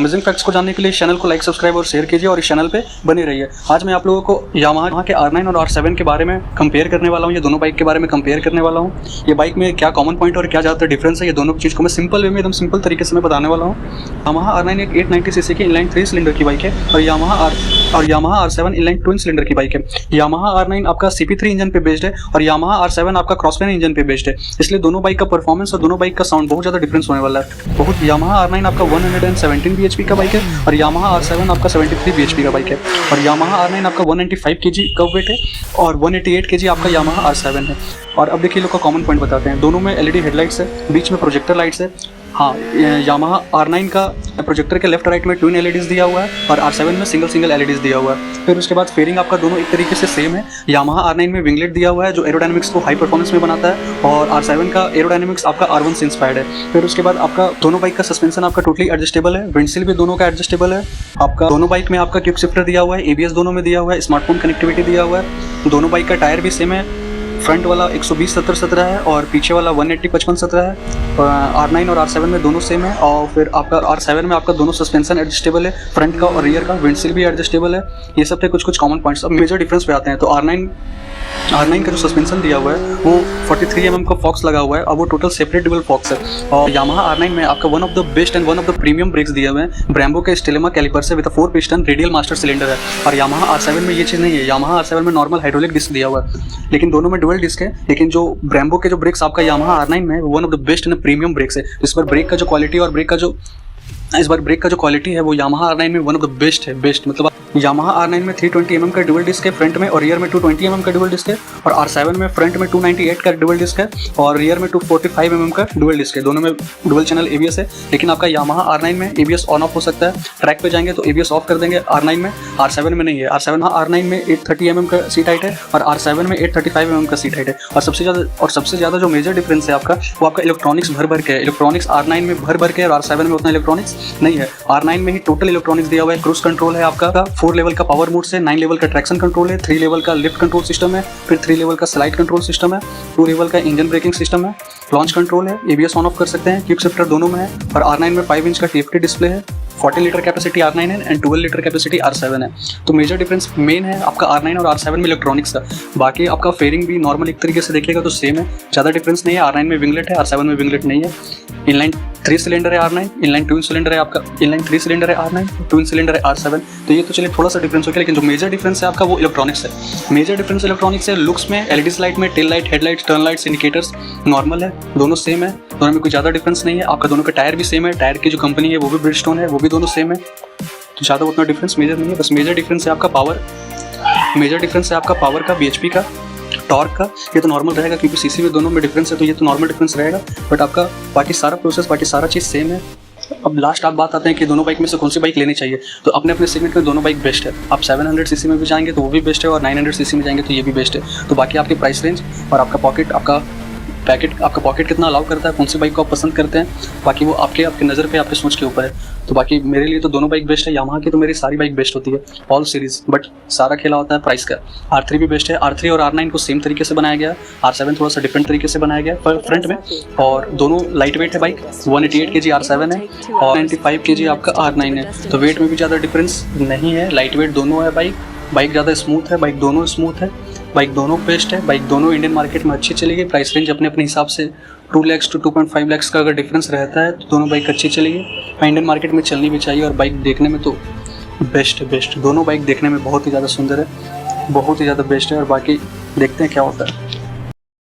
Amazing facts को जानने के लिए चैनल को लाइक, सब्सक्राइब और शेयर कीजिए और इस चैनल पे बने रहिए। आज मैं आप लोगों को यामाहा के R9 और R7 के बारे में कंपेयर करने वाला हूँ। ये दोनों बाइक के बारे में कंपेयर करने वाला हूँ। ये बाइक में क्या कॉमन पॉइंट और क्या ज़्यादातर डिफरेंस है, ये दोनों चीज़ को मैं सिंपल वे में एकदम सिंपल तरीके से मैं बताने वाला हूँ। यामाहा R9 एक 890 सीसी की इनलाइन 3 सिलेंडर की बाइक है और Yamaha R7 inline twin cylinder की बाइक है। यामाहा R9 आपका CP3 इंजन पे बेस्ड है और यामाहा R7 आपका क्रॉसप्लेन इंजन पे बेस्ड है, इसलिए दोनों बाइक का परफॉर्मेंस और दोनों बाइक का साउंड बहुत ज़्यादा डिफरेंस होने वाला है। बहुत यामाहा R9 आपका 117 bhp का बाइक है और यामाहा R7 आपका 73 bhp का बाइक है और यामाहा R9 आपका 195 kg कर्व वेट है और 188 kg आपका यामाहा R7 है। और अब देखिए लोग का कॉमन पॉइंट बताते हैं। दोनों में LED हेडलाइट्स है, बीच में प्रोजेक्टर लाइट्स है। हाँ, यामाहा R9 का प्रोजेक्टर के लेफ्ट राइट में ट्विन LEDs दिया हुआ है और R7 में सिंगल LEDs दिया हुआ है। फिर उसके बाद फेयरिंग आपका दोनों एक तरीके से सेम है। यामाहा R9 में विंगलेट दिया हुआ है जो एरोडायनेमिक्स को हाई परफॉर्मेंस में बनाता है और R7 का एरोडायनेमिक्स आपका R1 से इंस्पायर्ड है। फिर उसके बाद आपका दोनों बाइक का सस्पेंशन आपका टोटली एडजस्टेबल है, विंडशील्ड भी दोनों का एडजस्टेबल है। आपका दोनों बाइक में आपका क्विक शिफ्टर दिया हुआ है, ABS दोनों में दिया हुआ है, स्मार्टफोन कनेक्टिविटी दिया हुआ है। दोनों बाइक का टायर भी सेम है, फ्रंट वाला 120/70/17 है और पीछे वाला 180/55/17 है। R9 और R7 में दोनों सेम है। और फिर आपका R7 में आपका दोनों सस्पेंशन एडजस्टेबल है, फ्रंट का और रियर का, विंडशील्ड भी एडजस्टेबल है। ये सब थे कुछ कॉमन पॉइंट्स। अब मेजर डिफरेंस पे आते हैं। तो R9 का जो सस्पेंशन दिया हुआ है वो 43 mm का फॉक्स लगा हुआ है और वो टोटल सेपरेट ड्यूल फॉक्स है। और यामाहा R9 में आपका one of the best and one of the premium brakes दिए हुए हैं ब्रेम्बो के स्टेलेमा कैलिपर से with 4 piston radial master cylinder है। और यामाहा R7 में ये चीज़ नहीं है। यामाहा R7 में नॉर्मल हाइड्रोलिक डिस्क दिया हुआ है, लेकिन दोनों में डुअल डिस्क है। लेकिन जो ब्रेम्बो के जो ब्रेक्स आपका यामाहा R9 में one of the best and premium brakes है। इस पर ब्रेक का जो क्वालिटी और ब्रेक का जो क्वालिटी है वो यामाहा R9 में वन ऑफ द बेस्ट है। बेस्ट मतलब यामाहा R9 में 320 mm का डुअल डिस्क है फ्रंट में और रियर में 220 mm का डुअल डिस्क है। और R7 में फ्रंट में 298 का डुअल डिस्क है और रियर में 245 mm का डुअल डिस्क है। दोनों में डुअल चैनल ABS है। लेकिन आपका यामाहा R9 में ABS ऑन ऑफ हो सकता है। ट्रैक पे जाएंगे तो ABS ऑफ कर देंगे R9 में, R7 में नहीं है। R9 में 830 mm का सीट हाइट है और R7 में 835 mm का सीट हाइट है। और सबसे ज़्यादा जो मेजर डिफरेंस है आपका वो आपका इलेक्ट्रॉनिक्स भर के है। इलेक्ट्रॉनिक्स R9 में भर के और R7 में उतना इलेक्ट्रॉनिक्स नहीं है। R9 में ही टोटल इलेक्ट्रॉनिक्स दिया हुआ है। क्रूज कंट्रोल है आपका 4 लेवल का पावर मोड से, 9 लेवल का ट्रैक्शन कंट्रोल है, 3 लेवल का लिफ्ट कंट्रोल सिस्टम है, फिर 3 लेवल का स्लाइड कंट्रोल सिस्टम है, 2 लेवल का इंजन ब्रेकिंग सिस्टम है, लॉन्च कंट्रोल है, ABS ऑन ऑफ कर सकते हैं, क्विक शिफ्टर दोनों में है। और R9 में 5 इंच का TFT डिस्प्ले है, 14 लीटर कैपेसिटी R9 है एंड 12 लीटर कैपेसिटी R7 है। तो मेजर डिफरेंस मेन है आपका R9 और R7 में इलेक्ट्रॉनिक्स का। बाकी आपका फेयरिंग भी नॉर्मल एक तरीके से देखिएगा तो सेम है, ज़्यादा डिफरेंस नहीं है। R9 में विंगलेट है, R7 में विंगलेट नहीं है। इनलाइन 3 सिलेंडर है R9, इनलाइन ट्विन सिलेंडर है आपका, इनलाइन 3 सिलेंडर है R9, ट्विन सिलेंडर है R7। तो ये तो चलिए थोड़ा सा डिफरेंस हो गया, लेकिन जो मेजर डिफरेंस है आपका वो इलेक्ट्रॉनिक्स है। मेजर डिफरेंस इलेक्ट्रॉनिक्स है लुक्स में। LEDs लाइट में tail light, headlights, turn lights, indicators normal है, दोनों सेम है, दोनों में कोई ज़्यादा डिफरेंस नहीं है। आपका दोनों का टायर भी सेम है, टायर की जो कंपनी है वो भी ब्रिजस्टोन है, वो भी दोनों सेम है। तो ज़्यादा उतना डिफरेंस मेजर नहीं है। बस मेजर डिफरेंस है आपका पावर, मेजर डिफरेंस है आपका पावर का, BHP का, टॉर्क का। ये तो नॉर्मल रहेगा क्योंकि सीसी में दोनों में डिफरेंस है, तो ये तो नॉर्मल डिफरेंस रहेगा। बट आपका बाकी सारा प्रोसेस, बाकी सारा चीज़ सेम है। अब लास्ट आप बात आते हैं कि दोनों बाइक में से कौन सी बाइक लेनी चाहिए। तो अपने अपने सेगमेंट में दोनों बाइक बेस्ट है। आप 700 सीसी में भी जाएंगे तो वो भी बेस्ट है और 900 सीसी में जाएंगे तो ये भी बेस्ट है। तो बाकी आपके प्राइस रेंज और आपका पॉकेट कितना अलाउ करता है, कौन सी बाइक को आप पसंद करते हैं, बाकी वो आपके नज़र पे, आपके सोच के ऊपर है। तो बाकी मेरे लिए तो दोनों बाइक बेस्ट है। यामाहा की तो मेरी सारी बाइक बेस्ट होती है, ऑल सीरीज़। बट सारा खेला होता है प्राइस का। R3 भी बेस्ट है। R3 और R9 को सेम तरीके से बनाया गया, R7 थोड़ा सा डिफरेंट तरीके से बनाया गया फ्रंट में। और दोनों लाइट वेट है बाइक, 188 kg R7 है और 95 kg आपका R9 है। तो वेट में भी ज़्यादा डिफरेंस नहीं है, लाइट वेट दोनों है बाइक ज़्यादा स्मूथ है, बाइक दोनों स्मूथ है, बाइक दोनों बेस्ट है, बाइक दोनों इंडियन मार्केट में अच्छी चलेगी। प्राइस रेंज अपने अपने हिसाब से 2 लाख to 2.5 लाख का अगर डिफरेंस रहता है तो दोनों बाइक अच्छी चलेगी। इंडियन मार्केट में चलनी भी चाहिए और बाइक देखने में तो बेस्ट दोनों बाइक देखने में बहुत ही ज़्यादा सुंदर है, बहुत ही ज़्यादा बेस्ट है। और बाकी देखते हैं क्या होता है।